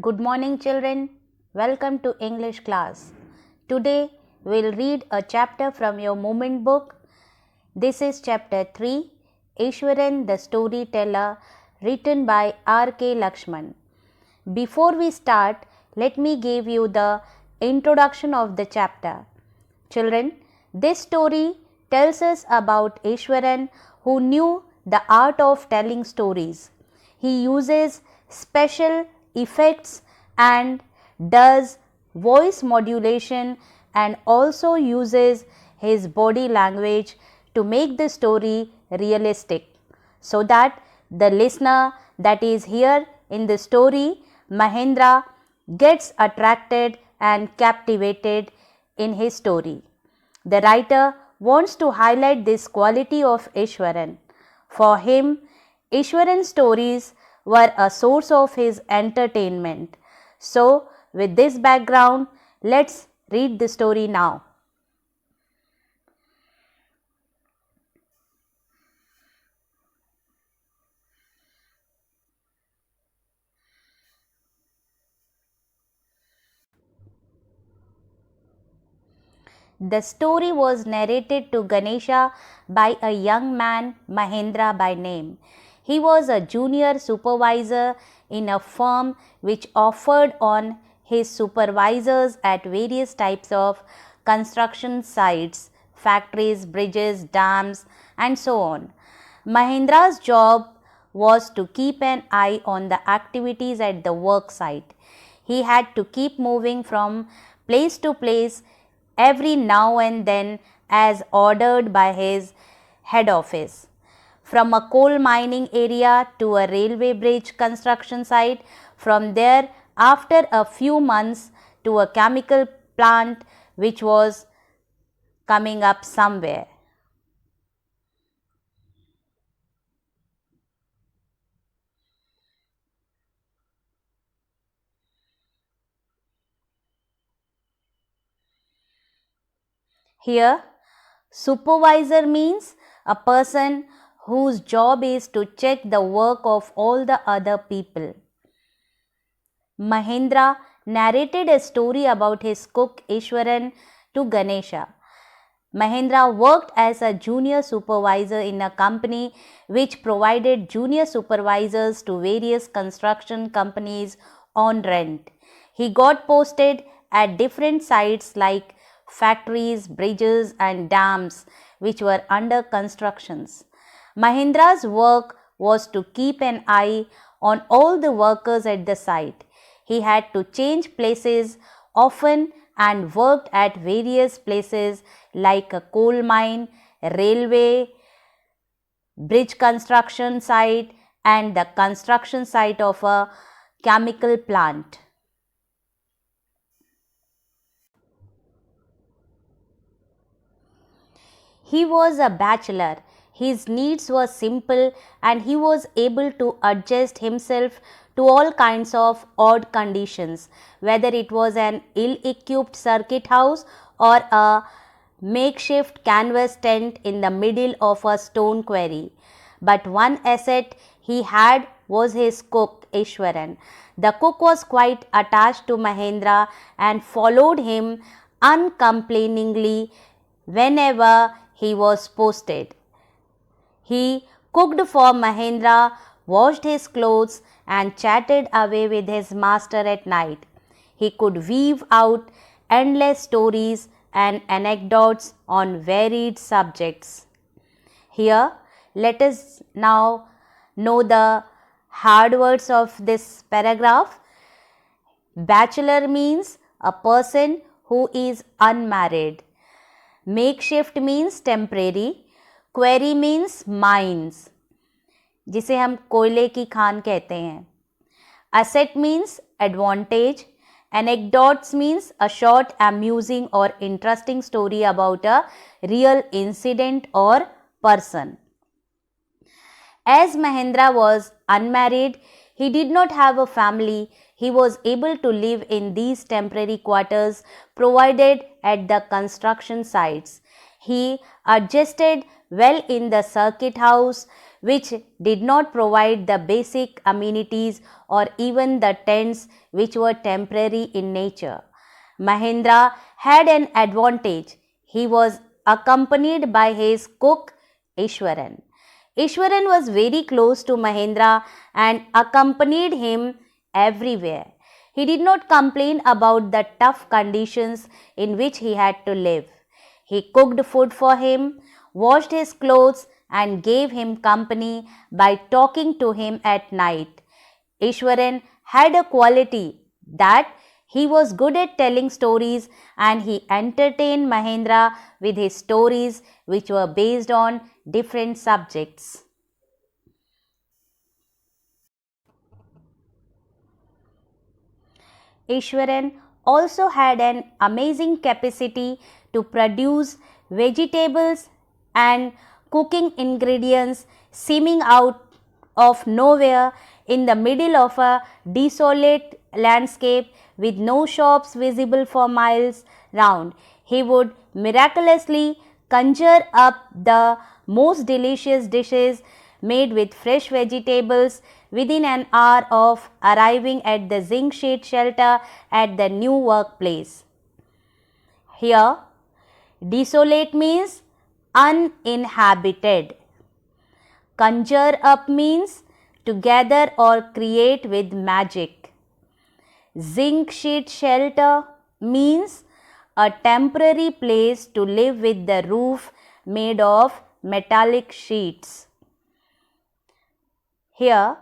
Good morning, children. Welcome to English class. Today we'll read a chapter from your moment book. This is chapter 3, Ishwaran the Storyteller, written by R.K. Lakshman. Before we start, let me give you the introduction of the chapter. Children, this story tells us about Ishwaran who knew the art of telling stories. He uses special effects and does voice modulation and also uses his body language to make the story realistic so that the listener that is here in the story, Mahendra, gets attracted and captivated in his story. The writer wants to highlight this quality of Ishwaran. For him, Ishwaran's stories were a source of his entertainment. So, with this background, let's read the story now. The story was narrated to Ganesha by a young man, Mahendra by name. He was a junior supervisor in a firm which offered on his supervisors at various types of construction sites, factories, bridges, dams, and so on. Mahendra's job was to keep an eye on the activities at the work site. He had to keep moving from place to place every now and then as ordered by his head office. From a coal mining area to a railway bridge construction site, from there after a few months to a chemical plant which was coming up somewhere. Here, supervisor means a person whose job is to check the work of all the other people. Mahendra narrated a story about his cook Ishwaran to Ganesha. Mahendra worked as a junior supervisor in a company which provided junior supervisors to various construction companies on rent. He got posted at different sites like factories, bridges, and dams which were under constructions. Mahendra's work was to keep an eye on all the workers at the site. He had to change places often and worked at various places like a coal mine, railway, bridge construction site, and the construction site of a chemical plant. He was a bachelor. His needs were simple and he was able to adjust himself to all kinds of odd conditions, whether it was an ill-equipped circuit house or a makeshift canvas tent in the middle of a stone quarry. But one asset he had was his cook, Ishwaran. The cook was quite attached to Mahendra and followed him uncomplainingly whenever he was posted. He cooked for Mahendra, washed his clothes, and chatted away with his master at night. He could weave out endless stories and anecdotes on varied subjects. Here, let us now know the hard words of this paragraph. Bachelor means a person who is unmarried. Makeshift means temporary. Quarry means mines जिसे हम कोयले की खान कहते हैं. Asset means advantage. Anecdotes means a short amusing और interesting story about a real incident और person. As Mahendra was unmarried, he did not have a family. He was able to live in these temporary quarters provided at the construction sites. He adjusted well in the circuit house, which did not provide the basic amenities or even the tents, which were temporary in nature. Mahendra had an advantage. He was accompanied by his cook Ishwaran. Ishwaran was very close to Mahendra and accompanied him everywhere. He did not complain about the tough conditions in which he had to live. He cooked food for him, washed his clothes, and gave him company by talking to him at night. Ishwaran had a quality that he was good at telling stories, and he entertained Mahendra with his stories which were based on different subjects. Ishwaran also had an amazing capacity to produce vegetables and cooking ingredients seeming out of nowhere in the middle of a desolate landscape with no shops visible for miles round. He would miraculously conjure up the most delicious dishes made with fresh vegetables within an hour of arriving at the zinc sheet shelter at the new workplace. Here, desolate means uninhabited. Conjure up means to gather or create with magic. Zinc sheet shelter means a temporary place to live with the roof made of metallic sheets. Here,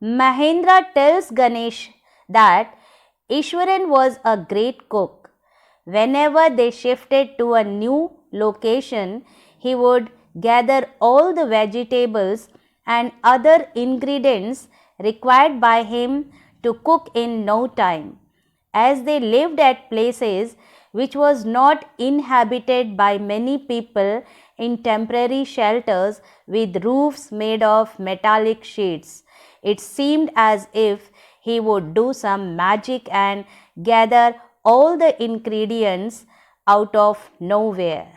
Mahendra tells Ganesh that Ishwaran was a great cook. Whenever they shifted to a new location, he would gather all the vegetables and other ingredients required by him to cook in no time. As they lived at places which was not inhabited by many people in temporary shelters with roofs made of metallic sheets, it seemed as if he would do some magic and gather all the ingredients out of nowhere.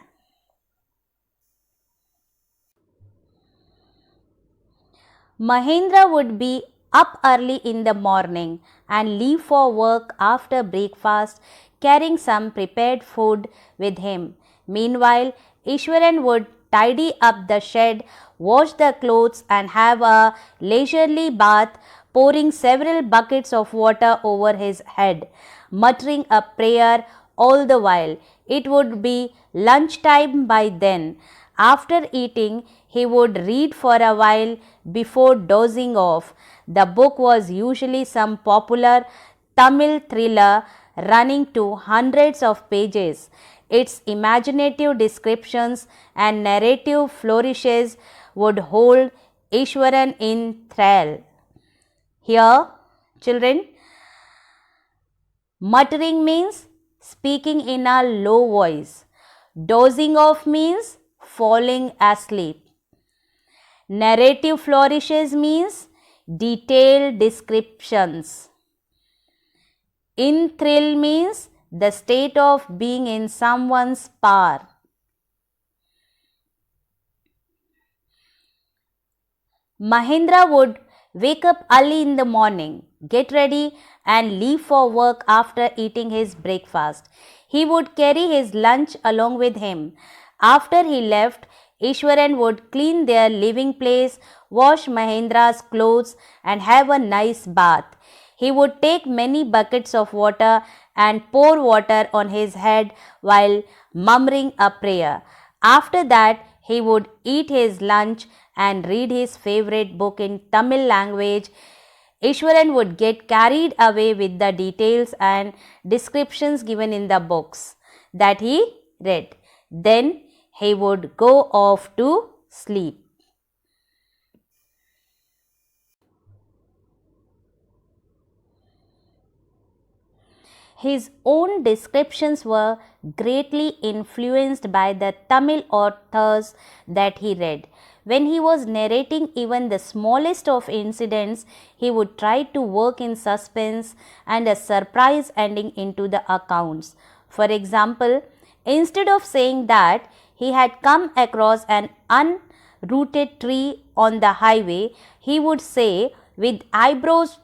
Mahendra would be up early in the morning and leave for work after breakfast, carrying some prepared food with him. Meanwhile, Ishwaran would tidy up the shed, wash the clothes, and have a leisurely bath, pouring several buckets of water over his head, muttering a prayer all the while. It would be lunchtime by then. After eating, he would read for a while before dozing off. The book was usually some popular Tamil thriller running to hundreds of pages. Its imaginative descriptions and narrative flourishes would hold Ishwaran in thrall. Here, children, muttering means speaking in a low voice. Dozing off means falling asleep. Narrative flourishes means detailed descriptions. In thrill means the state of being in someone's power. Mahendra would wake up early in the morning, get ready, and leave for work after eating his breakfast. He would carry his lunch along with him. After he left, Ishwaran would clean their living place, wash Mahendra's clothes, and have a nice bath. He would take many buckets of water and pour water on his head while murmuring a prayer. After that, he would eat his lunch and read his favorite book in Tamil language. Ishwaran would get carried away with the details and descriptions given in the books that he read. Then he would go off to sleep. His own descriptions were greatly influenced by the Tamil authors that he read. When he was narrating even the smallest of incidents, he would try to work in suspense and a surprise ending into the accounts. For example, instead of saying that he had come across an unrooted tree on the highway, he would say, with eyebrows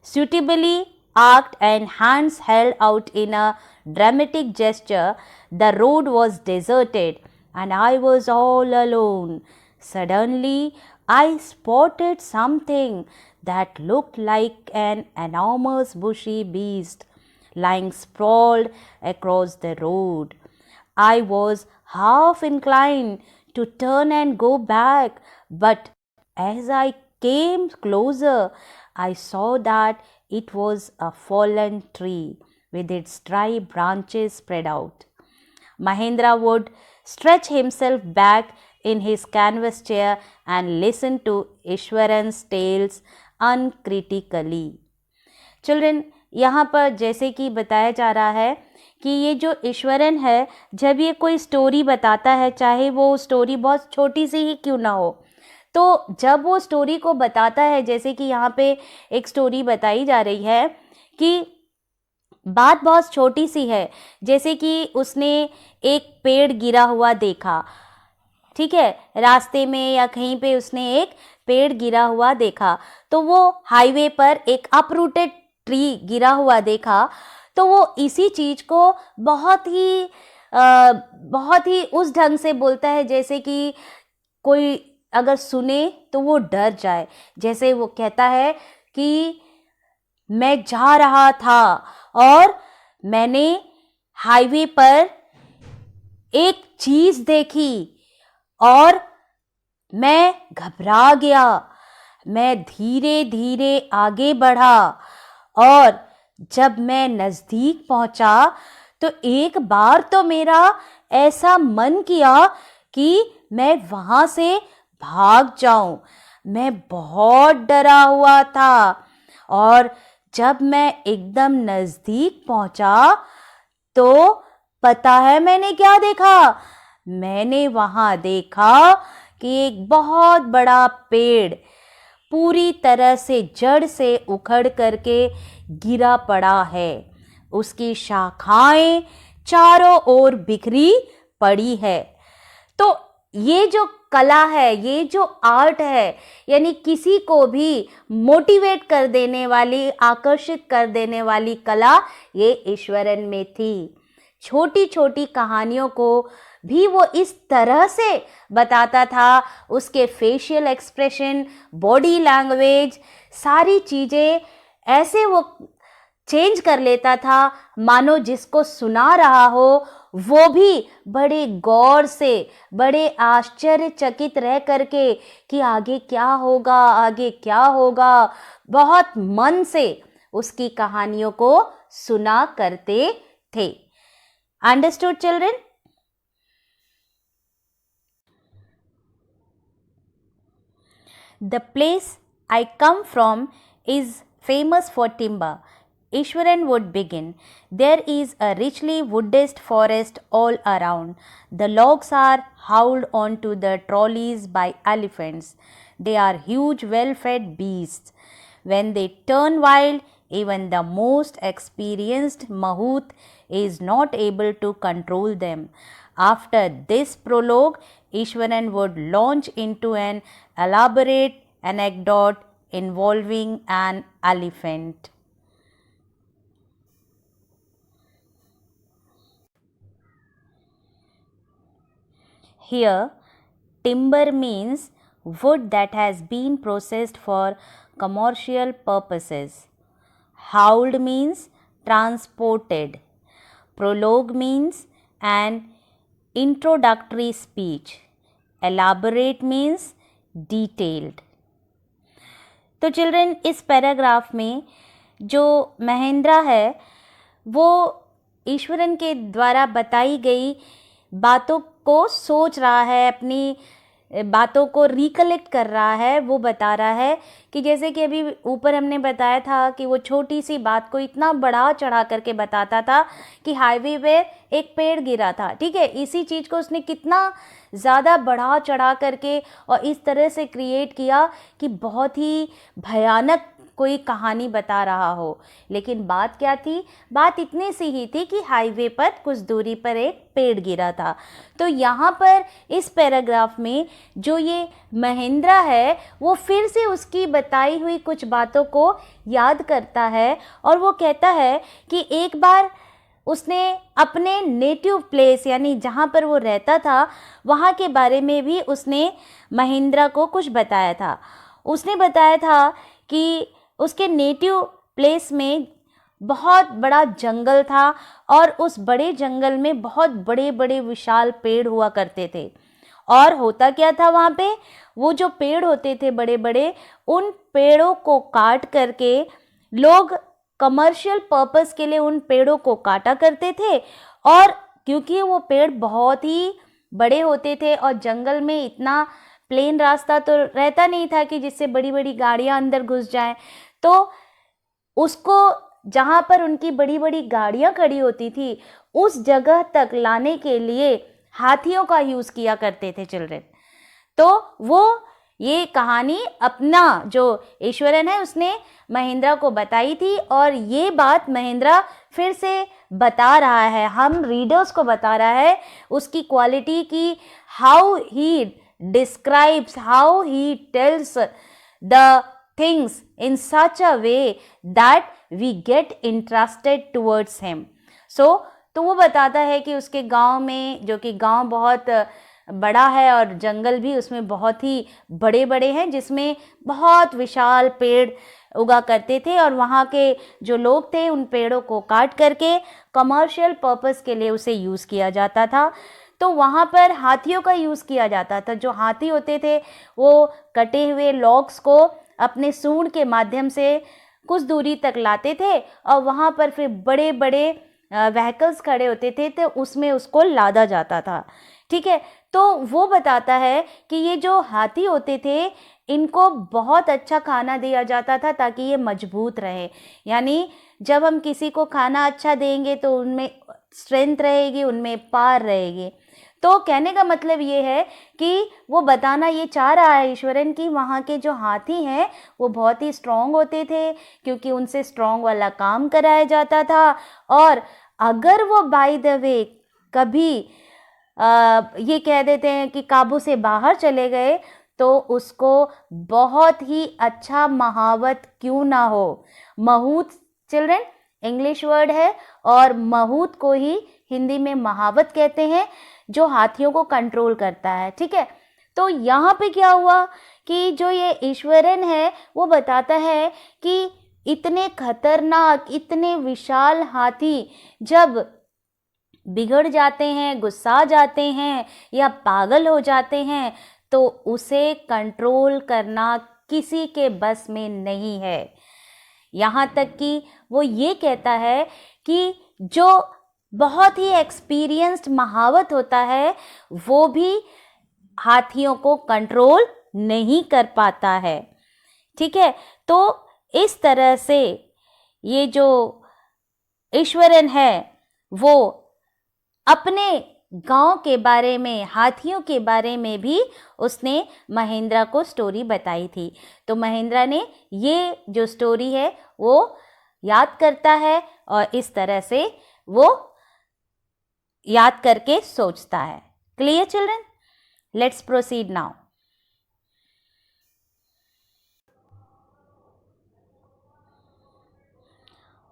suitably arched and hands held out in a dramatic gesture, the road was deserted and I was all alone. Suddenly, I spotted something that looked like an enormous bushy beast lying sprawled across the road. I was half inclined to turn and go back, but as I came closer, I saw that it was a fallen tree with its dry branches spread out. Mahendra would stretch himself back in his canvas chair and listen to Ishwaran's tales uncritically. Children, यहाँ पर जैसे कि बताया जा रहा है कि ये जो ईश्वरन है, जब ये कोई स्टोरी बताता है, चाहे वो स्टोरी बहुत छोटी सी ही क्यों ना हो, तो जब वो स्टोरी को बताता है, जैसे कि यहाँ पे एक स्टोरी बताई जा रही है कि बात बहुत छोटी सी है, जैसे कि उसने एक पेड़ गिरा हुआ देखा, ठीक है, रास्ते में या कहीं पे उसने एक पेड़ गिरा हुआ देखा, तो वो हाईवे पर एक अपरूटेड ट्री गिरा हुआ देखा, तो वो इसी चीज को बहुत ही उस ढंग से बोलता है जैसे कि कोई अगर सुने तो वो डर जाए। जैसे वो कहता है कि मैं जा रहा था और मैंने हाईवे पर एक चीज देखी और मैं घबरा गया। मैं धीरे धीरे आगे बढ़ा और जब मैं नजदीक पहुंचा तो एक बार तो मेरा ऐसा मन किया कि मैं वहां से भाग जाऊं। मैं बहुत डरा हुआ था और जब मैं एकदम नजदीक पहुंचा तो पता है मैंने क्या देखा? मैंने वहां देखा कि एक बहुत बड़ा पेड़ पूरी तरह से जड़ से उखड़ करके गिरा पड़ा है। उसकी शाखाएं चारों ओर बिखरी पड़ी है। तो ये जो कला है, ये जो आर्ट है, यानी किसी को भी मोटिवेट कर देने वाली, आकर्षित कर देने वाली कला, ये ईश्वरन में थी। छोटी छोटी कहानियों को भी वो इस तरह से बताता था। उसके फेशियल एक्सप्रेशन, बॉडी लैंग्वेज, सारी चीज़ें ऐसे वो चेंज कर लेता था मानो जिसको सुना रहा हो वो भी बड़े गौर से, बड़े आश्चर्यचकित रह करके कि आगे क्या होगा, आगे क्या होगा, बहुत मन से उसकी कहानियों को सुना करते थे। Understood children? The place I come from is famous for timber. Ishwaran would begin. There is a richly wooded forest all around. The logs are hauled onto the trolleys by elephants. They are huge, well-fed beasts. When they turn wild, even the most experienced mahout is not able to control them. After this prologue, Ishwaran would launch into an elaborate anecdote involving an elephant. Here, timber means wood that has been processed for commercial purposes. Hauled means transported. Prologue means an introductory speech. Elaborate means detailed. तो children, इस paragraph में जो महेंद्रा है वो ईश्वरन के द्वारा बताई गई बातों को सोच रहा है, अपनी बातों को रिकलेक्ट कर रहा है। वो बता रहा है कि जैसे कि अभी ऊपर हमने बताया था कि वो छोटी सी बात को इतना बढ़ा चढ़ा करके बताता था कि हाईवे पे एक पेड़ गिरा था, ठीक है। इसी चीज़ को उसने कितना ज़्यादा बढ़ा चढ़ा करके और इस तरह से क्रिएट किया कि बहुत ही भयानक कोई कहानी बता रहा हो। लेकिन बात क्या थी? बात इतनी सी ही थी कि हाईवे पर कुछ दूरी पर एक पेड़ गिरा था। तो यहाँ पर इस पैराग्राफ में जो ये महेंद्र है वो फिर से उसकी बताई हुई कुछ बातों को याद करता है और वो कहता है कि एक बार उसने अपने नेटिव प्लेस यानी जहाँ पर वो रहता था वहाँ के बारे में भी उसने महेंद्र को कुछ बताया था। उसने बताया था कि उसके नेटिव प्लेस में बहुत बड़ा जंगल था और उस बड़े जंगल में बहुत बड़े बड़े विशाल पेड़ हुआ करते थे। और होता क्या था वहाँ पे? वो जो पेड़ होते थे बड़े बड़े, उन पेड़ों को काट करके लोग कमर्शियल पर्पस के लिए उन पेड़ों को काटा करते थे। और क्योंकि वो पेड़ बहुत ही बड़े होते थे और जंगल में इतना प्लेन रास्ता तो रहता नहीं था कि जिससे बड़ी बड़ी गाड़ियां अंदर घुस जाएं, तो उसको जहाँ पर उनकी बड़ी बड़ी गाड़ियां खड़ी होती थी उस जगह तक लाने के लिए हाथियों का यूज़ किया करते थे चिल्ड्रन। तो वो ये कहानी अपना जो ईश्वरन है उसने महेंद्र को बताई थी और ये बात महेंद्र फिर से बता रहा है, हम रीडर्स को बता रहा है उसकी क्वालिटी की, how he describes, how he tells the things in such a way that we get interested towards him. तो वो बताता है कि उसके गांव में, जो कि गांव बहुत बड़ा है और जंगल भी उसमें बहुत ही बड़े बड़े हैं, जिसमें बहुत विशाल पेड़ उगा करते थे और वहाँ के जो लोग थे उन पेड़ों को काट करके कमर्शियल पर्पस के लिए उसे यूज़ किया जाता था। तो वहाँ पर हाथियों का यूज़ किया जाता था। जो हाथी होते थे वो कटे हुए लॉग्स को अपने सूंड के माध्यम से कुछ दूरी तक लाते थे और वहाँ पर फिर बड़े बड़े व्हीकल्स खड़े होते थे तो उसमें उसको लादा जाता था। ठीक है, तो वो बताता है कि ये जो हाथी होते थे इनको बहुत अच्छा खाना दिया जाता था ताकि ये मजबूत रहे। यानी जब हम किसी को खाना अच्छा देंगे तो उनमें स्ट्रेंथ रहेगी, उनमें पावर रहेगी। तो कहने का मतलब ये है कि वो बताना ये चाह रहा है ईश्वरन कि वहाँ के जो हाथी हैं वो बहुत ही स्ट्रॉन्ग होते थे क्योंकि उनसे स्ट्रॉन्ग वाला काम कराया जाता था। और अगर वो बाय द वे कभी ये कह देते हैं कि काबू से बाहर चले गए तो उसको बहुत ही अच्छा महावत क्यों ना हो, महूत चिल्ड्रन इंग्लिश वर्ड है और महूत को ही हिंदी में महावत कहते हैं, जो हाथियों को कंट्रोल करता है। ठीक है, तो यहाँ पे क्या हुआ कि जो ये ईश्वरन है वो बताता है कि इतने खतरनाक, इतने विशाल हाथी जब बिगड़ जाते हैं, गुस्सा जाते हैं या पागल हो जाते हैं तो उसे कंट्रोल करना किसी के बस में नहीं है। यहाँ तक कि वो ये कहता है कि जो बहुत ही एक्सपीरियंस्ड महावत होता है वो भी हाथियों को कंट्रोल नहीं कर पाता है। ठीक है, तो इस तरह से ये जो ईश्वरन है वो अपने गांव के बारे में, हाथियों के बारे में भी उसने महेंद्र को स्टोरी बताई थी। तो महेंद्र ने ये जो स्टोरी है वो याद करता है और इस तरह से वो याद करके सोचता है। Clear children? Let's proceed now.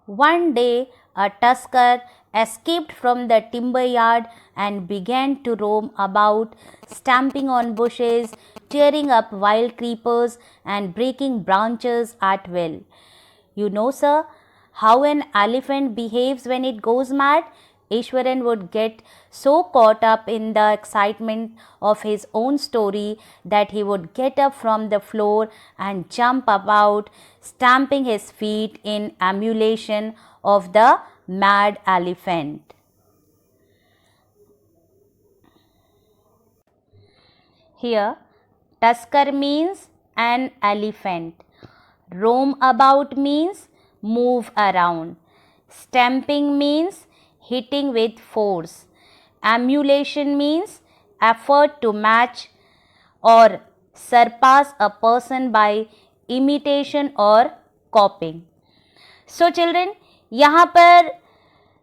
One day, a tusker escaped from the timber yard and began to roam about, stamping on bushes, tearing up wild creepers, and breaking branches at will. You know, sir, how an elephant behaves when it goes mad? Ishwaran would get so caught up in the excitement of his own story that he would get up from the floor and jump about, stamping his feet in emulation of the mad elephant. Here, tusker means an elephant. Roam about means move around. Stamping means hitting with force. Emulation means effort to match or surpass a person by imitation or copying. So children, यहाँ पर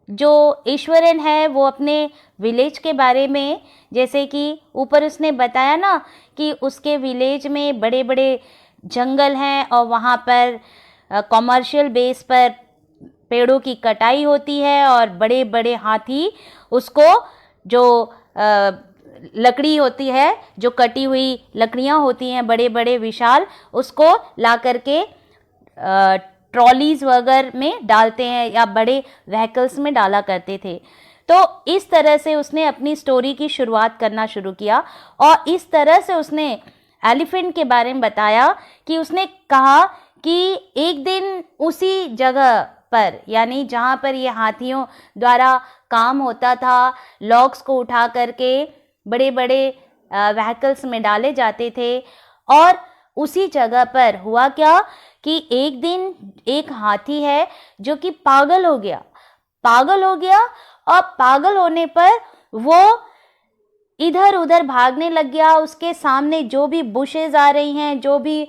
जो ईश्वरन है वो अपने village के बारे में, जैसे कि ऊपर उसने बताया ना कि उसके विलेज में बड़े बड़े जंगल हैं और वहाँ पर कॉमर्शियल बेस पर पेड़ों की कटाई होती है और बड़े बड़े हाथी उसको जो लकड़ी होती है, जो कटी हुई लकड़ियाँ होती हैं बड़े बड़े विशाल, उसको ला करके ट्रॉलीज वगैरह में डालते हैं या बड़े व्हीकल्स में डाला करते थे। तो इस तरह से उसने अपनी स्टोरी की शुरुआत करना शुरू किया और इस तरह से उसने एलिफेंट के बारे में बताया कि उसने कहा कि एक दिन उसी जगह पर, यानी जहाँ पर ये हाथियों द्वारा काम होता था, लॉग्स को उठा करके बड़े बड़े व्हीकल्स में डाले जाते थे, और उसी जगह पर हुआ क्या कि एक दिन एक हाथी है जो कि पागल हो गया और पागल होने पर वो इधर उधर भागने लग गया। उसके सामने जो भी बुशेस आ रही हैं, जो भी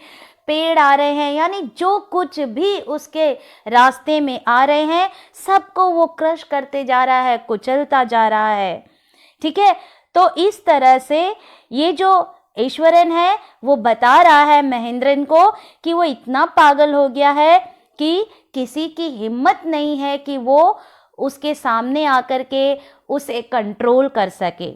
पेड़ आ रहे हैं, यानी जो कुछ भी उसके रास्ते में आ रहे हैं, सबको वो क्रश करते जा रहा है, कुचलता जा रहा है। ठीक है, तो इस तरह से ये जो ईश्वरन है वो बता रहा है महेंद्रन को कि वो इतना पागल हो गया है कि किसी की हिम्मत नहीं है कि वो उसके सामने आकर के उसे कंट्रोल कर सके।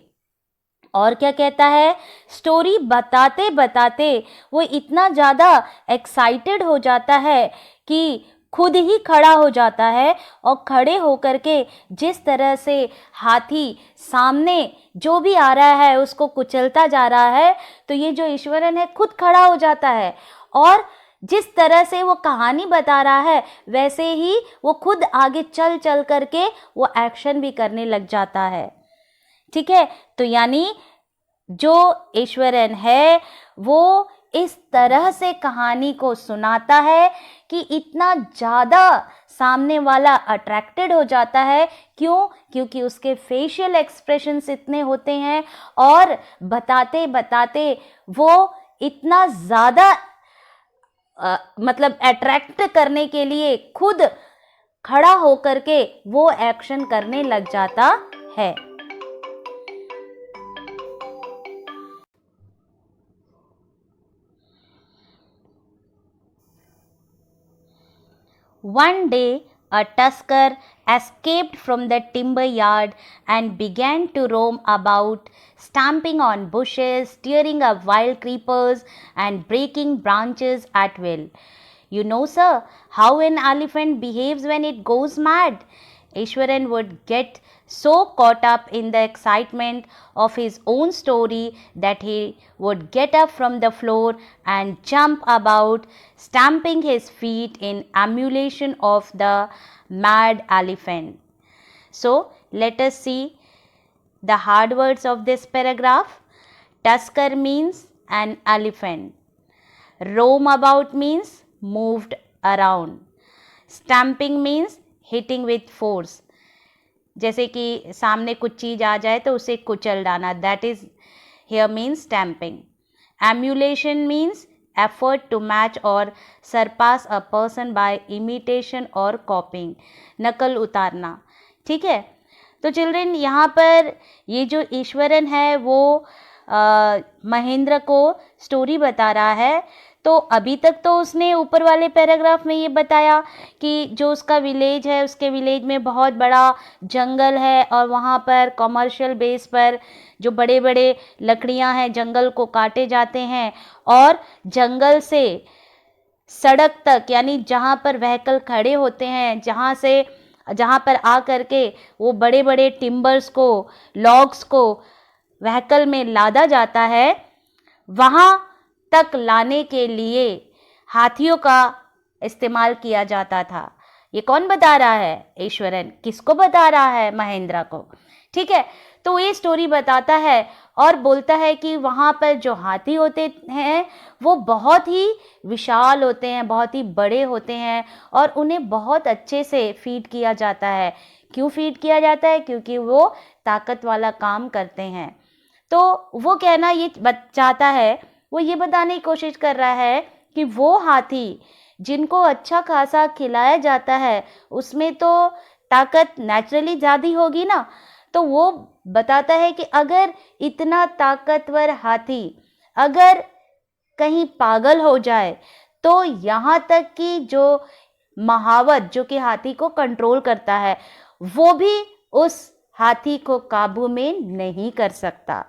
और क्या कहता है, स्टोरी बताते बताते वो इतना ज़्यादा एक्साइटेड हो जाता है कि खुद ही खड़ा हो जाता है और खड़े होकर के जिस तरह से हाथी सामने जो भी आ रहा है उसको कुचलता जा रहा है, तो ये जो ईश्वरन है खुद खड़ा हो जाता है और जिस तरह से वो कहानी बता रहा है वैसे ही वो खुद आगे चल चल करके वो एक्शन भी करने लग जाता है। ठीक है, तो यानी जो ईश्वरन है वो इस तरह से कहानी को सुनाता है कि इतना ज़्यादा सामने वाला अट्रैक्टेड हो जाता है। क्यों? क्योंकि उसके फेशियल एक्सप्रेशंस इतने होते हैं और बताते बताते वो इतना ज़्यादा मतलब अट्रैक्ट करने के लिए खुद खड़ा होकर के वो एक्शन करने लग जाता है। One day, a tusker escaped from the timber yard and began to roam about, stamping on bushes, tearing up wild creepers, and breaking branches at will. You know, sir, how an elephant behaves when it goes mad. Ishwaran would get so caught up in the excitement of his own story that he would get up from the floor and jump about, stamping his feet in emulation of the mad elephant. So, let us see the hard words of this paragraph. Tusker means an elephant. Roam about means moved around. Stamping means hitting with force. जैसे कि सामने कुछ चीज़ आ जाए तो उसे कुचल डालना, that is here means stamping. Emulation means effort to match or surpass a person by imitation और copying, नकल उतारना. ठीक है, तो चिल्ड्रेन यहाँ पर ये जो ईश्वरन है वो महेंद्र को स्टोरी बता रहा है. तो अभी तक तो उसने ऊपर वाले पैराग्राफ में ये बताया कि जो उसका विलेज है, उसके विलेज में बहुत बड़ा जंगल है और वहाँ पर कॉमर्शियल बेस पर जो बड़े बड़े लकड़ियाँ हैं जंगल को काटे जाते हैं और जंगल से सड़क तक, यानी जहाँ पर व्हीकल खड़े होते हैं, जहाँ पर आ करके वो बड़े बड़े टिम्बर्स को, लॉग्स को व्हीकल में लादा जाता है, वहाँ तक लाने के लिए हाथियों का इस्तेमाल किया जाता था. ये कौन बता रहा है? ईश्वरन. किसको बता रहा है? महेंद्र को. ठीक है, तो ये स्टोरी बताता है और बोलता है कि वहाँ पर जो हाथी होते हैं वो बहुत ही विशाल होते हैं, बहुत ही बड़े होते हैं और उन्हें बहुत अच्छे से फीड किया जाता है. क्यों फीड किया जाता है? क्योंकि वो ताकत वाला काम करते हैं. तो वो कहना ये चाहता है, वो ये बताने की कोशिश कर रहा है कि वो हाथी जिनको अच्छा खासा खिलाया जाता है उसमें तो ताकत नेचुरली ज़्यादा होगी ना। तो वो बताता है कि अगर इतना ताकतवर हाथी अगर कहीं पागल हो जाए तो यहाँ तक कि जो महावत जो कि हाथी को कंट्रोल करता है वो भी उस हाथी को काबू में नहीं कर सकता।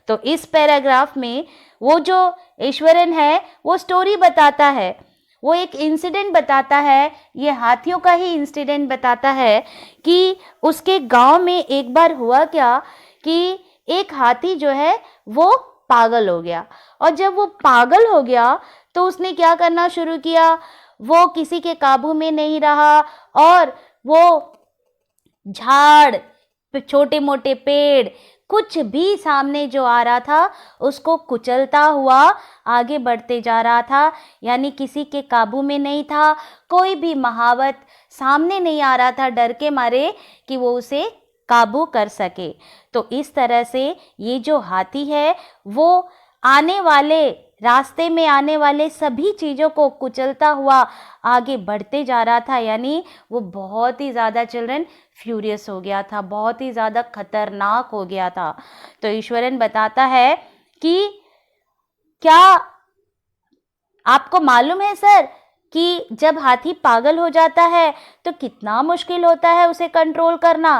तो इस पैराग्राफ में वो जो ईश्वरन है वो स्टोरी बताता है, वो एक इंसिडेंट बताता है, ये हाथियों का ही इंसिडेंट बताता है कि उसके गांव में एक बार हुआ क्या कि एक हाथी जो है वो पागल हो गया, और जब वो पागल हो गया तो उसने क्या करना शुरू किया, वो किसी के काबू में नहीं रहा और वो झाड़, छोटे मोटे पेड़, कुछ भी सामने जो आ रहा था उसको कुचलता हुआ आगे बढ़ते जा रहा था। यानी किसी के काबू में नहीं था, कोई भी महावत सामने नहीं आ रहा था डर के मारे कि वो उसे काबू कर सके। तो इस तरह से ये जो हाथी है वो आने वाले रास्ते में आने वाले सभी चीज़ों को कुचलता हुआ आगे बढ़ते जा रहा था। यानी वो बहुत ही ज़्यादा चिल्ड्रन फ्यूरियस हो गया था, बहुत ही ज़्यादा खतरनाक हो गया था। तो ईश्वरन बताता है कि क्या आपको मालूम है सर कि जब हाथी पागल हो जाता है तो कितना मुश्किल होता है उसे कंट्रोल करना।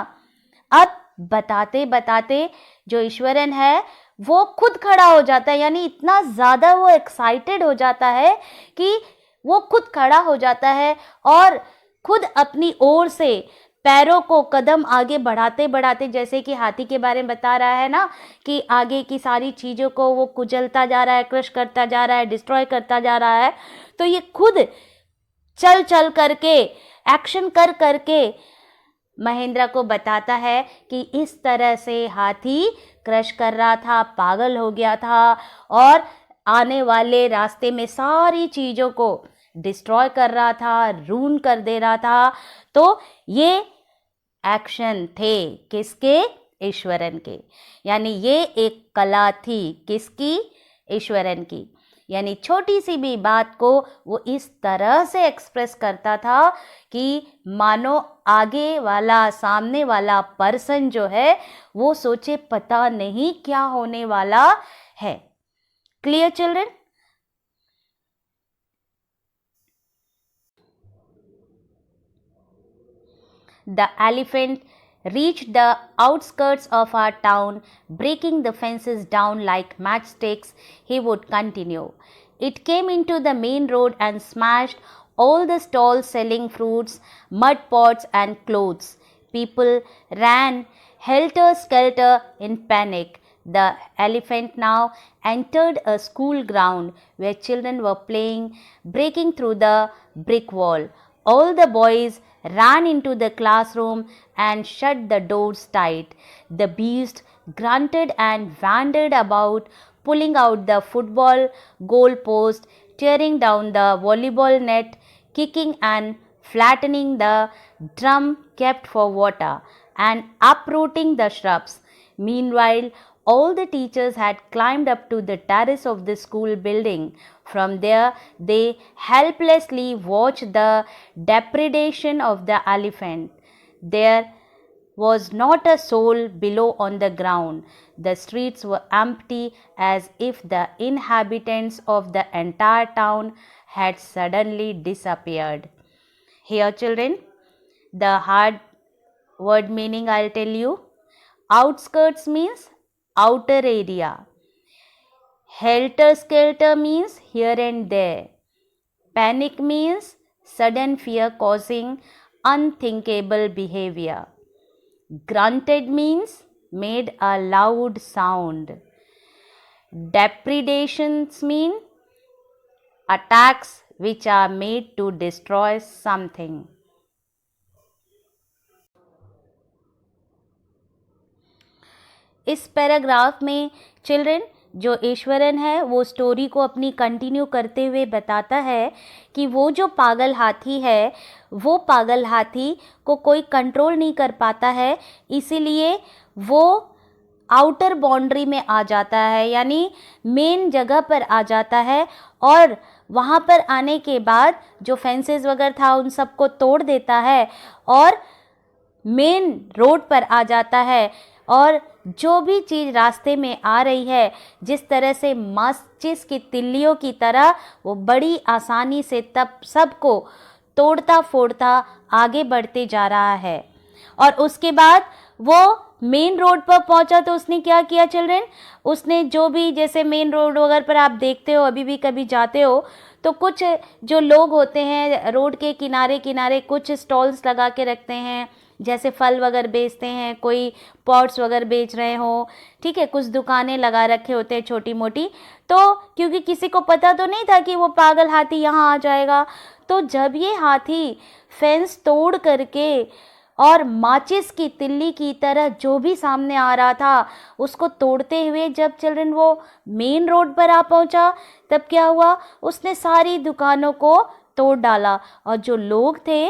अब बताते बताते जो ईश्वरन है वो खुद खड़ा हो जाता है, यानी इतना ज़्यादा वो एक्साइटेड हो जाता है कि वो खुद खड़ा हो जाता है और खुद अपनी ओर से पैरों को कदम आगे बढ़ाते बढ़ाते, जैसे कि हाथी के बारे में बता रहा है ना कि आगे की सारी चीज़ों को वो कुचलता जा रहा है, क्रश करता जा रहा है, डिस्ट्रॉय करता जा रहा है, तो ये खुद चल चल करके, एक्शन कर करके महेंद्र को बताता है कि इस तरह से हाथी क्रश कर रहा था, पागल हो गया था और आने वाले रास्ते में सारी चीज़ों को डिस्ट्रॉय कर रहा था, रून कर दे रहा था। तो ये एक्शन थे किसके? ईश्वरन के। यानी ये एक कला थी किसकी? ईश्वरन की। यानी छोटी सी भी बात को वो इस तरह से एक्सप्रेस करता था कि मानो आगे वाला, सामने वाला पर्सन जो है वो सोचे पता नहीं क्या होने वाला है। Clear children? The elephant reached the outskirts of our town, breaking the fences down like matchsticks, he would continue. It came into the main road and smashed all the stalls selling fruits, mud pots, and clothes. People ran helter skelter in panic. The elephant now entered a school ground where children were playing, breaking through the brick wall. All the boys ran into the classroom and shut the doors tight. The beast grunted and wandered about, pulling out the football goal post, tearing down the volleyball net, kicking and flattening the drum kept for water, and uprooting the shrubs. Meanwhile, all the teachers had climbed up to the terrace of the school building. From there, they helplessly watched the depredation of the elephant. There was not a soul below on the ground. The streets were empty, as if the inhabitants of the entire town had suddenly disappeared. Here, children, the hard word meaning I'll tell you. Outskirts means outer area. Helter skelter means here and there. Panic means sudden fear causing unthinkable behavior. Grunted means made a loud sound. Depredations mean attacks which are made to destroy something. इस paragraph में children जो ईश्वरन है वो story को अपनी continue करते हुए बताता है कि वो जो पागल हाथी है वो पागल हाथी को कोई कंट्रोल नहीं कर पाता है, इसीलिए वो आउटर बाउंड्री में आ जाता है, यानी मेन जगह पर आ जाता है, और वहाँ पर आने के बाद जो फेंसेस वगैरह था उन सबको तोड़ देता है और मेन रोड पर आ जाता है। और जो भी चीज़ रास्ते में आ रही है, जिस तरह से माचिस की तिल्लियों की तरह, वो बड़ी आसानी से तब सबको तोड़ता फोड़ता आगे बढ़ते जा रहा है। और उसके बाद वो मेन रोड पर पहुंचा तो उसने क्या किया चिल्ड्रन, उसने जो भी, जैसे मेन रोड वगैरह पर आप देखते हो, अभी भी कभी जाते हो तो कुछ जो लोग होते हैं रोड के किनारे किनारे कुछ स्टॉल्स लगा के रखते हैं, जैसे फल वगैरह बेचते हैं, कोई पॉट्स वगैरह बेच रहे हो, ठीक है, कुछ दुकानें लगा रखे होते हैं छोटी मोटी। तो क्योंकि किसी को पता तो नहीं था कि वो पागल हाथी यहाँ आ जाएगा, तो जब ये हाथी फेंस तोड़ करके और माचिस की तिल्ली की तरह जो भी सामने आ रहा था उसको तोड़ते हुए जब चिल्ड्रन वो मेन रोड पर आ पहुंचा, तब क्या हुआ, उसने सारी दुकानों को तोड़ डाला। और जो लोग थे,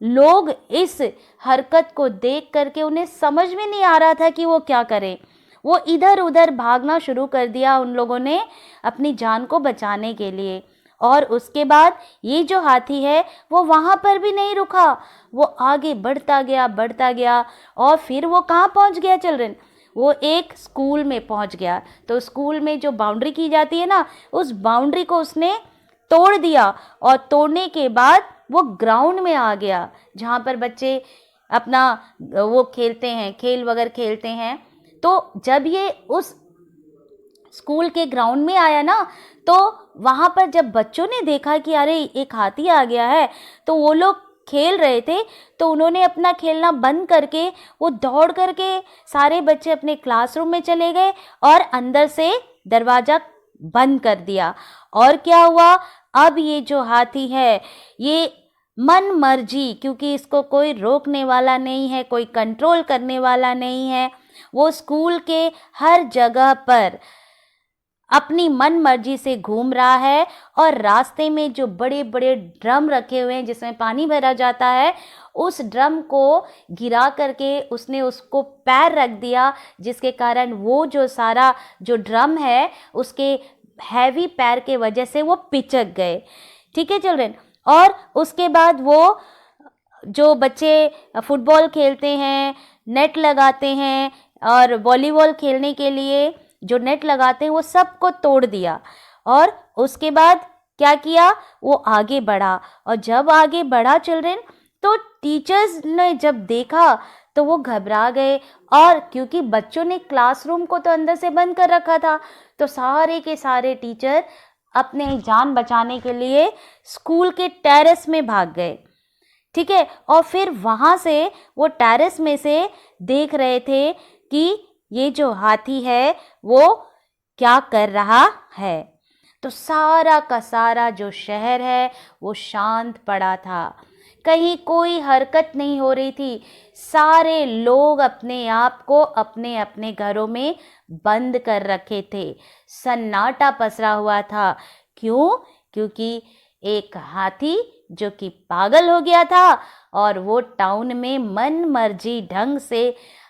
लोग इस हरकत को देख करके उन्हें समझ में नहीं आ रहा था कि वो क्या करें। वो इधर उधर भागना शुरू कर दिया उन लोगों ने अपनी जान को बचाने के लिए। और उसके बाद ये जो हाथी है वो वहाँ पर भी नहीं रुका, वो आगे बढ़ता गया और फिर वो कहाँ पहुँच गया चिल्ड्रन, वो एक स्कूल में पहुँच गया। तो स्कूल में जो बाउंड्री की जाती है ना, उस बाउंड्री को उसने तोड़ दिया और तोड़ने के बाद वो ग्राउंड में आ गया जहाँ पर बच्चे अपना वो खेलते हैं, खेल वगैरह खेलते हैं। तो जब ये उस स्कूल के ग्राउंड में आया ना, तो वहाँ पर जब बच्चों ने देखा कि अरे एक हाथी आ गया है, तो वो लोग खेल रहे थे, तो उन्होंने अपना खेलना बंद करके वो दौड़ करके सारे बच्चे अपने क्लासरूम में चले गए और अंदर से दरवाज़ा बंद कर दिया। और क्या हुआ, अब ये जो हाथी है ये मन मर्जी, क्योंकि इसको कोई रोकने वाला नहीं है, कोई कंट्रोल करने वाला नहीं है, वो स्कूल के हर जगह पर अपनी मन मर्जी से घूम रहा है। और रास्ते में जो बड़े बड़े ड्रम रखे हुए हैं जिसमें पानी भरा जाता है, उस ड्रम को गिरा करके उसने उसको पैर रख दिया, जिसके कारण वो जो सारा जो ड्रम है उसके हैवी पैर के वजह से वो पिचक गए। ठीक है चिल्ड्रन। और उसके बाद वो जो बच्चे फुटबॉल खेलते हैं, नेट लगाते हैं, और वॉलीबॉल खेलने के लिए जो नेट लगाते हैं वो सबको तोड़ दिया। और उसके बाद क्या किया, वो आगे बढ़ा। और जब आगे बढ़ा चिल्ड्रन, तो टीचर्स ने जब देखा तो वो घबरा गए। और क्योंकि बच्चों ने क्लासरूम को तो अंदर से बंद कर रखा था, तो सारे के सारे टीचर अपने जान बचाने के लिए स्कूल के टेरेस में भाग गए। ठीक है। और फिर वहाँ से वो टेरेस में से देख रहे थे कि ये जो हाथी है वो क्या कर रहा है। तो सारा का सारा जो शहर है वो शांत पड़ा था, कहीं कोई हरकत नहीं हो रही थी। सारे लोग अपने आप को अपने अपने घरों में बंद कर रखे थे, सन्नाटा पसरा हुआ था। क्यों? क्योंकि एक हाथी जो कि पागल हो गया था और वो टाउन में मन मर्जी ढंग से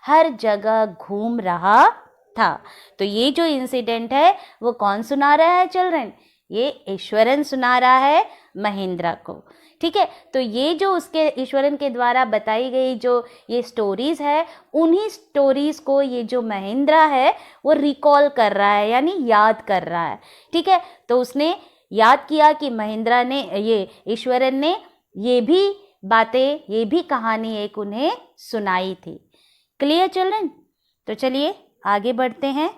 हर जगह घूम रहा था। तो ये जो इंसिडेंट है वो कौन सुना रहा है चिल्ड्रन? ये ईश्वरन सुना रहा है महेंद्र को। ठीक है। तो ये जो उसके ईश्वरन के द्वारा बताई गई जो ये स्टोरीज है, उन्हीं स्टोरीज को ये जो महेंद्र है वो रिकॉल कर रहा है, यानी याद कर रहा है। ठीक है। तो उसने याद किया कि महेंद्र ने, ये ईश्वरन ने ये भी बातें, ये भी कहानी एक उन्हें सुनाई थी। Clear children? तो चलिए आगे बढ़ते हैं।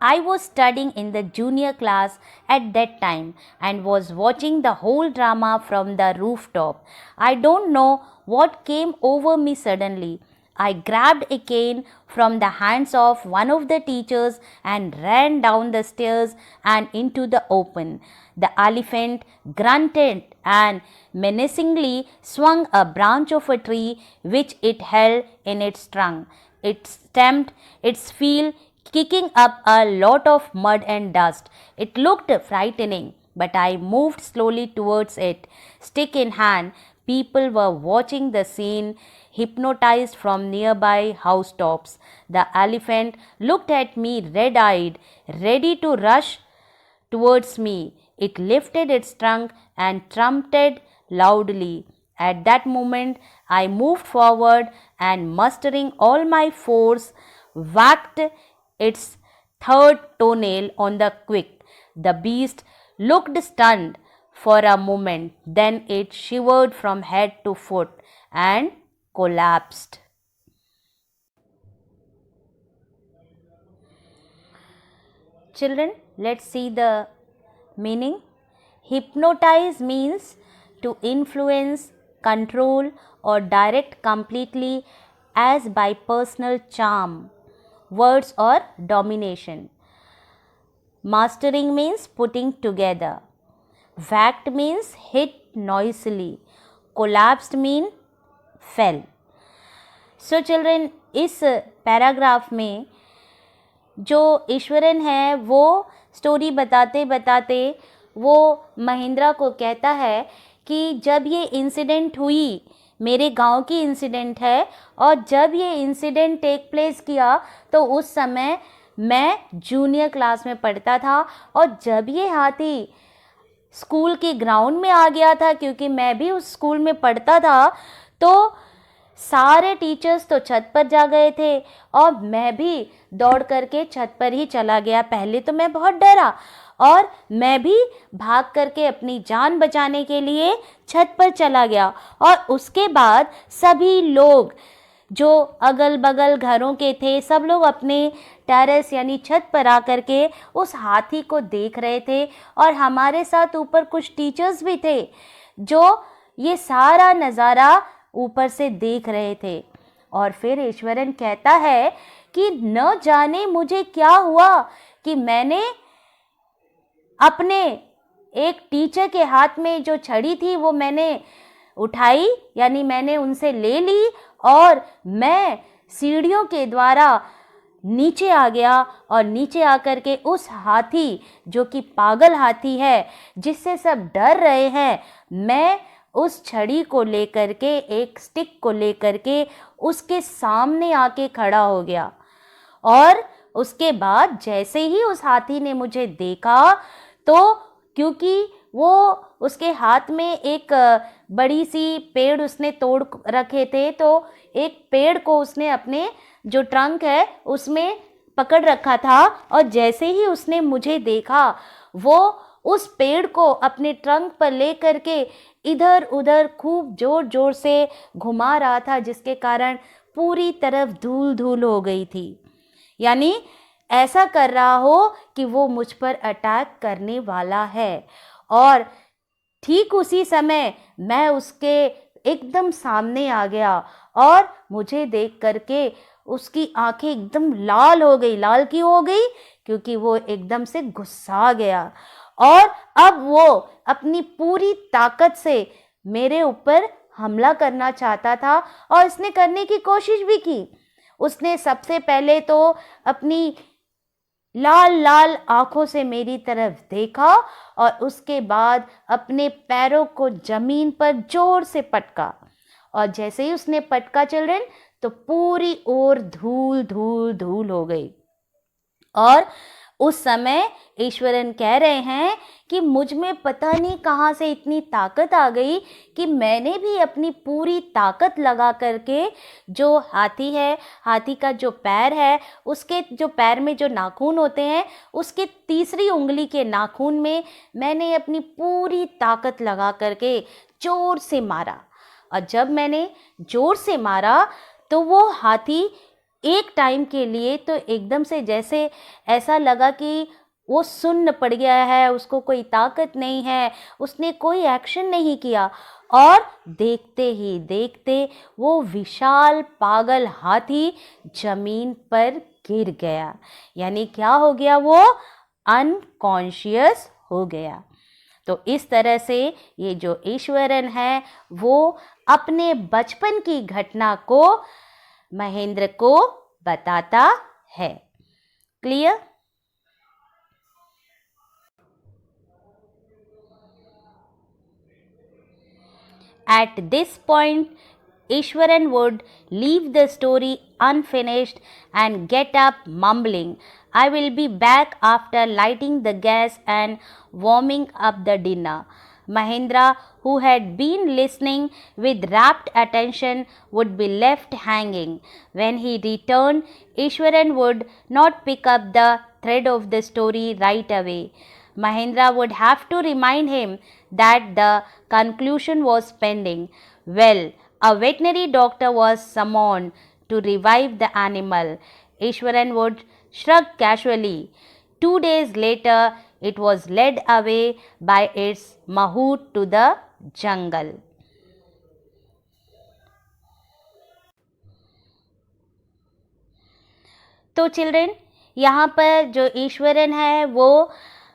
I was studying in the junior class at that time and was watching the whole drama from the rooftop. I don't know what came over me suddenly. I grabbed a cane from the hands of one of the teachers and ran down the stairs and into the open. The elephant grunted and menacingly swung a branch of a tree which it held in its trunk. It stamped its feet, kicking up a lot of mud and dust. It looked frightening, but I moved slowly towards it, stick in hand, People were watching the scene, hypnotized from nearby housetops. The elephant looked at me red-eyed, ready to rush towards me. It lifted its trunk and trumpeted loudly. At that moment, I moved forward and, mustering all my force, whacked its third toenail on the quick. The beast looked stunned for a moment, then it shivered from head to foot and collapsed. Children, let's see the meaning. Hypnotize means to influence, control, or direct completely as by personal charm, words, or domination. Mastering means putting together. Whacked means hit noisily. Collapsed means fell. So children, इस paragraph में जो ईश्वरन है वो story बताते बताते वो महेंद्रा को कहता है कि जब ये इंसिडेंट हुई, मेरे गांव की इंसिडेंट है, और जब ये इंसिडेंट टेक प्लेस किया तो उस समय मैं जूनियर क्लास में पढ़ता था, और जब ये हाथी स्कूल के ग्राउंड में आ गया था, क्योंकि मैं भी उस स्कूल में पढ़ता था, तो सारे टीचर्स तो छत पर जा गए थे और मैं भी दौड़ करके छत पर ही चला गया। पहले तो मैं बहुत डरा और मैं भी भाग करके अपनी जान बचाने के लिए छत पर चला गया, और उसके बाद सभी लोग जो अगल बगल घरों के थे सब लोग अपने टेरेस यानी छत पर आकर के उस हाथी को देख रहे थे, और हमारे साथ ऊपर कुछ टीचर्स भी थे जो ये सारा नज़ारा ऊपर से देख रहे थे। और फिर ईश्वरन कहता है कि न जाने मुझे क्या हुआ कि मैंने अपने एक टीचर के हाथ में जो छड़ी थी वो मैंने उठाई, यानी मैंने उनसे ले ली, और मैं सीढ़ियों के द्वारा नीचे आ गया, और नीचे आकर के उस हाथी जो कि पागल हाथी है जिससे सब डर रहे हैं, मैं उस छड़ी को लेकर के, एक स्टिक को लेकर के उसके सामने आके खड़ा हो गया। और उसके बाद जैसे ही उस हाथी ने मुझे देखा तो क्योंकि वो उसके हाथ में एक बड़ी सी पेड़ उसने तोड़ रखे थे, तो एक पेड़ को उसने अपने जो ट्रंक है उसमें पकड़ रखा था, और जैसे ही उसने मुझे देखा वो उस पेड़ को अपने ट्रंक पर ले करके इधर उधर खूब जोर जोर से घुमा रहा था, जिसके कारण पूरी तरफ धूल धूल हो गई थी। यानी ऐसा कर रहा हो कि वो मुझ पर अटैक करने वाला है। और ठीक उसी समय मैं उसके एकदम सामने आ गया, और मुझे देख करके उसकी आंखें एकदम लाल हो गई। लाल क्यों हो गई? क्योंकि वो एकदम से गुस्सा गया, और अब वो अपनी पूरी ताकत से मेरे ऊपर हमला करना चाहता था, और इसने करने की कोशिश भी की। उसने सबसे पहले तो अपनी लाल लाल आंखों से मेरी तरफ देखा, और उसके बाद अपने पैरों को जमीन पर जोर से पटका, और जैसे ही उसने पटका चिल्ड्रन, तो पूरी ओर धूल धूल धूल हो गई। और उस समय ईश्वरन कह रहे हैं कि मुझ में पता नहीं कहाँ से इतनी ताकत आ गई कि मैंने भी अपनी पूरी ताकत लगा करके, जो हाथी है, हाथी का जो पैर है, उसके जो पैर में जो नाखून होते हैं, उसके तीसरी उंगली के नाखून में मैंने अपनी पूरी ताकत लगा करके जोर से मारा। और जब मैंने जोर से मारा तो वो हाथी एक टाइम के लिए तो एकदम से जैसे ऐसा लगा कि वो सुन्न पड़ गया है, उसको कोई ताकत नहीं है, उसने कोई एक्शन नहीं किया, और देखते ही देखते वो विशाल पागल हाथी जमीन पर गिर गया। यानी क्या हो गया? वो अनकॉन्शियस हो गया। तो इस तरह से ये जो ईश्वरन है वो अपने बचपन की घटना को महेंद्र को बताता है। Clear? At this point, Ishwaran would leave the story unfinished and get up mumbling, "I will be back after lighting the gas and warming up the dinner." Mahendra, who had been listening with rapt attention, would be left hanging. When he returned, Ishwaran would not pick up the thread of the story right away. Mahendra would have to remind him that the conclusion was pending. Well, a veterinary doctor was summoned to revive the animal. Ishwaran would shrug casually. 2 days later, it was led away by its mahout to the jungle. तो children, यहाँ पर जो ईश्वरन है वो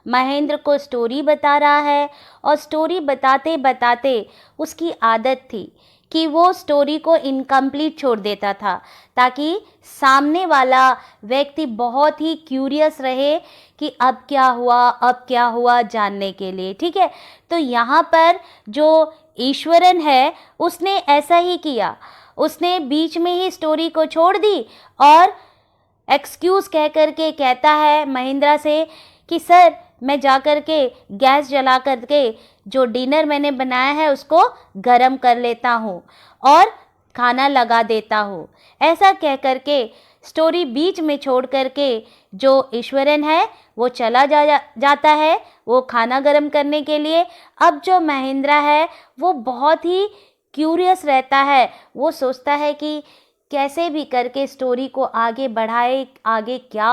महेंद्र को story बता रहा है, और स्टोरी बताते बताते उसकी आदत थी कि वो स्टोरी को इनकम्प्लीट छोड़ देता था, ताकि सामने वाला व्यक्ति बहुत ही क्यूरियस रहे कि अब क्या हुआ जानने के लिए। ठीक है, तो यहाँ पर जो ईश्वरन है उसने ऐसा ही किया। उसने बीच में ही स्टोरी को छोड़ दी और एक्सक्यूज़ कह कर के कहता है महेंद्रा से कि सर, मैं जा कर के गैस जला कर के जो डिनर मैंने बनाया है उसको गरम कर लेता हूँ और खाना लगा देता हूँ। ऐसा कह कर के स्टोरी बीच में छोड़ कर के जो ईश्वरन है वो चला जाता है वो खाना गरम करने के लिए। अब जो महेंद्रा है वो बहुत ही क्यूरियस रहता है। वो सोचता है कि कैसे भी करके स्टोरी को आगे बढ़ाए, आगे क्या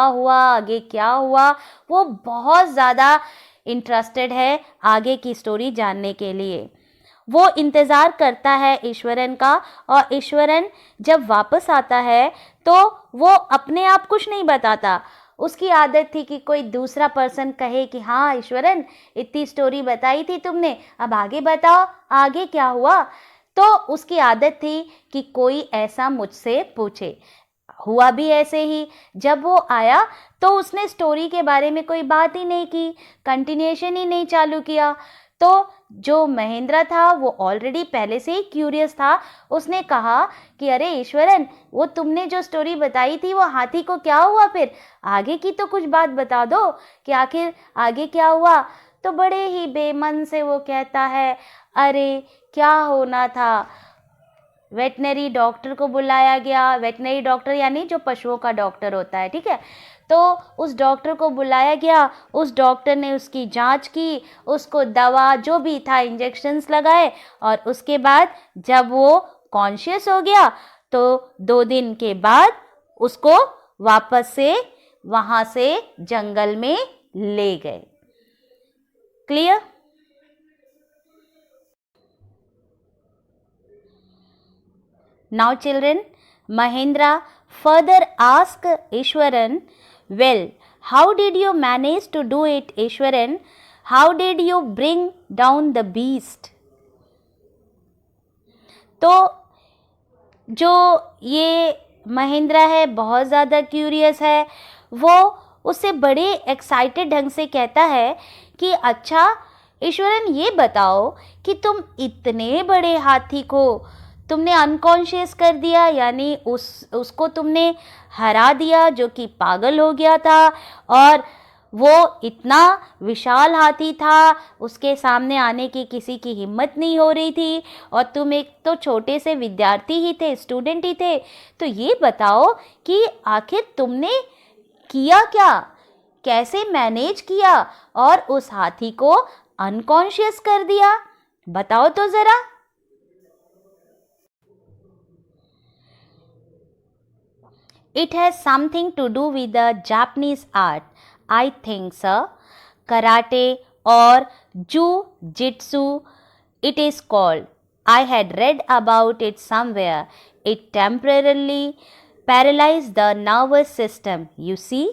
हुआ। वो बहुत ज़्यादा इंटरेस्टेड है आगे की स्टोरी जानने के लिए। वो इंतज़ार करता है ईश्वरन का, और ईश्वरन जब वापस आता है तो वो अपने आप कुछ नहीं बताता। उसकी आदत थी कि कोई दूसरा पर्सन कहे कि हाँ ईश्वरन, इतनी स्टोरी बताई थी तुमने, अब आगे बताओ, आगे क्या हुआ। तो उसकी आदत थी कि कोई ऐसा मुझसे पूछे। हुआ भी ऐसे ही। जब वो आया तो उसने स्टोरी के बारे में कोई बात ही नहीं की, कंटिन्यूएशन ही नहीं चालू किया। तो जो महेंद्रा था वो ऑलरेडी पहले से ही क्यूरियस था। उसने कहा कि अरे ईश्वरन, वो तुमने जो स्टोरी बताई थी वो हाथी को क्या हुआ, फिर आगे की तो कुछ बात बता दो कि आखिर आगे क्या हुआ। तो बड़े ही बेमन से वो कहता है, अरे क्या होना था। वेटनरी डॉक्टर को बुलाया गया। वेटनरी डॉक्टर यानी जो पशुओं का डॉक्टर होता है, ठीक है। तो उस डॉक्टर को बुलाया गया। उस डॉक्टर ने उसकी जांच की, उसको दवा जो भी था इंजेक्शंस लगाए, और उसके बाद जब वो कॉन्शियस हो गया तो 2 दिन के बाद उसको वापस से वहाँ से जंगल में ले गए। Clear? Now children, Mahendra further asked Ishwaran, well, how did you manage to do it, Ishwaran? How did you bring down the beast? तो जो ये महेंद्रा है बहुत ज़्यादा क्यूरियस है। वो उससे बड़े एक्साइटेड ढंग से कहता है कि अच्छा ईश्वरन, ये बताओ कि तुम इतने बड़े हाथी को तुमने अनकॉन्शियस कर दिया, यानी उसको तुमने हरा दिया जो कि पागल हो गया था, और वो इतना विशाल हाथी था, उसके सामने आने की किसी की हिम्मत नहीं हो रही थी, और तुम एक तो छोटे से विद्यार्थी ही थे, स्टूडेंट ही थे। तो ये बताओ कि आखिर तुमने किया क्या, कैसे मैनेज किया और उस हाथी को अनकॉन्शियस कर दिया, बताओ तो ज़रा। It has something to do with the Japanese art, I think, sir. Karate or Jiu-Jitsu, it is called. I had read about it somewhere. It temporarily paralyzed the nervous system, you see.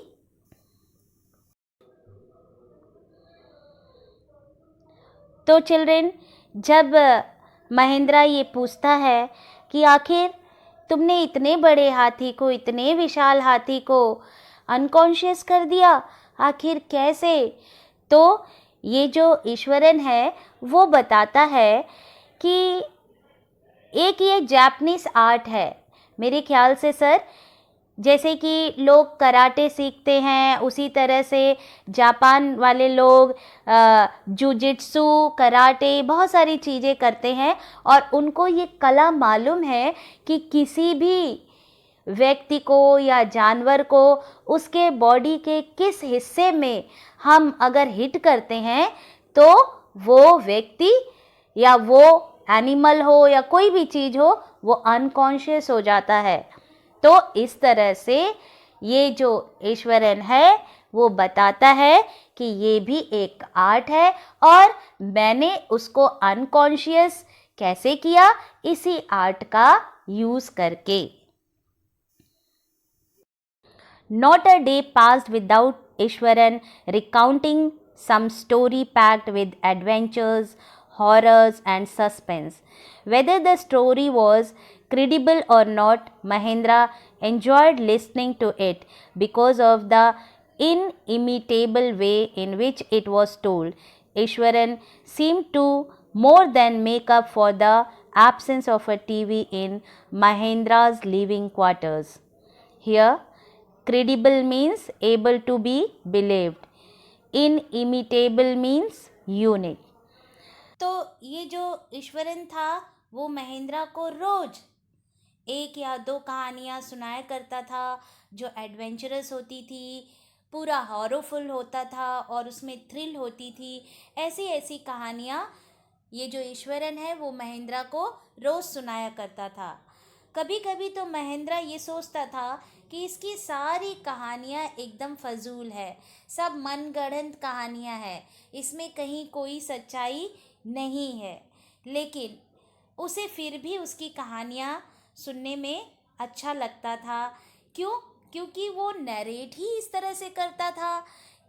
तो children, जब महेंद्रा ये पूछता है कि आखिर तुमने इतने बड़े हाथी को, इतने विशाल हाथी को अनकॉन्शियस कर दिया, आखिर कैसे, तो ये जो ईश्वरन है वो बताता है कि एक ये जापानीज आर्ट है मेरे ख्याल से सर। जैसे कि लोग कराटे सीखते हैं उसी तरह से जापान वाले लोग जुजित्सु, कराटे, बहुत सारी चीज़ें करते हैं और उनको ये कला मालूम है कि किसी भी व्यक्ति को या जानवर को उसके बॉडी के किस हिस्से में हम अगर हिट करते हैं तो वो व्यक्ति या वो एनिमल हो या कोई भी चीज़ हो वो अनकॉन्शियस हो जाता है। तो इस तरह से ये जो ईश्वरन है वो बताता है कि ये भी एक आर्ट है और मैंने उसको अनकॉन्शियस कैसे किया, इसी आर्ट का यूज़ करके। Not a day passed without Ishwaran recounting some story packed with adventures, horrors, and suspense. Whether the story was credible or not, Mahendra enjoyed listening to it because of the inimitable way in which it was told. Ishwaran seemed to more than make up for the absence of a TV in Mahendra's living quarters. Here, credible means able to be believed. Inimitable means unique. तो ये जो ईश्वरन था वो महेंद्रा को रोज एक या दो कहानियाँ सुनाया करता था जो एडवेंचरस होती थी, पूरा हॉररफुल होता था और उसमें थ्रिल होती थी। ऐसी ऐसी कहानियाँ ये जो ईश्वरन है वो महेंद्रा को रोज़ सुनाया करता था। कभी कभी तो महेंद्रा ये सोचता था कि इसकी सारी कहानियाँ एकदम फजूल है, सब मनगढ़ंत कहानियाँ हैं, इसमें कहीं कोई सच्चाई नहीं है। लेकिन उसे फिर भी उसकी कहानियाँ सुनने में अच्छा लगता था। क्यों? क्योंकि वो नरेट ही इस तरह से करता था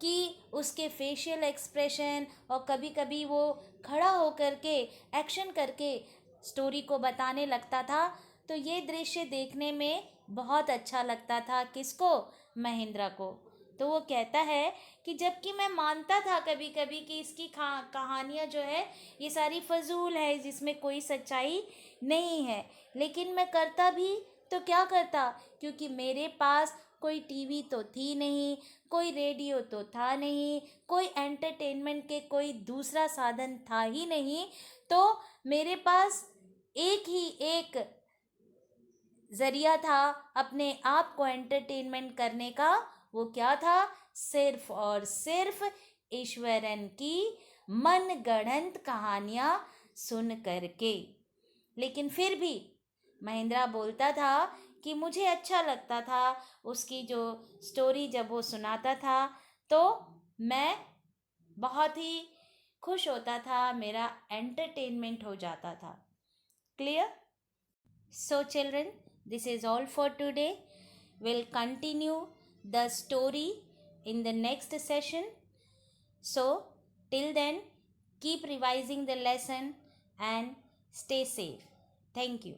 कि उसके फेशियल एक्सप्रेशन और कभी कभी वो खड़ा होकर के एक्शन करके स्टोरी को बताने लगता था। तो ये दृश्य देखने में बहुत अच्छा लगता था। किसको? महेंद्रा को। तो वो कहता है कि जबकि मैं मानता था कभी कभी कि इसकी कहानियाँ जो है ये सारी फजूल है, जिसमें कोई सच्चाई नहीं है, लेकिन मैं करता भी तो क्या करता, क्योंकि मेरे पास कोई टीवी तो थी नहीं, कोई रेडियो तो था नहीं, कोई एंटरटेनमेंट के कोई दूसरा साधन था ही नहीं। तो मेरे पास एक ही एक ज़रिया था अपने आप को एंटरटेनमेंट करने का। वो क्या था? सिर्फ और सिर्फ ईश्वरन की मनगढ़ंत कहानियाँ सुन करके। लेकिन फिर भी महेंद्रा बोलता था कि मुझे अच्छा लगता था उसकी जो स्टोरी जब वो सुनाता था तो मैं बहुत ही खुश होता था, मेरा एंटरटेनमेंट हो जाता था। Clear? So children, this is all for today. We'll continue the story in the next session. So till then, keep revising the lesson and stay safe. Thank you.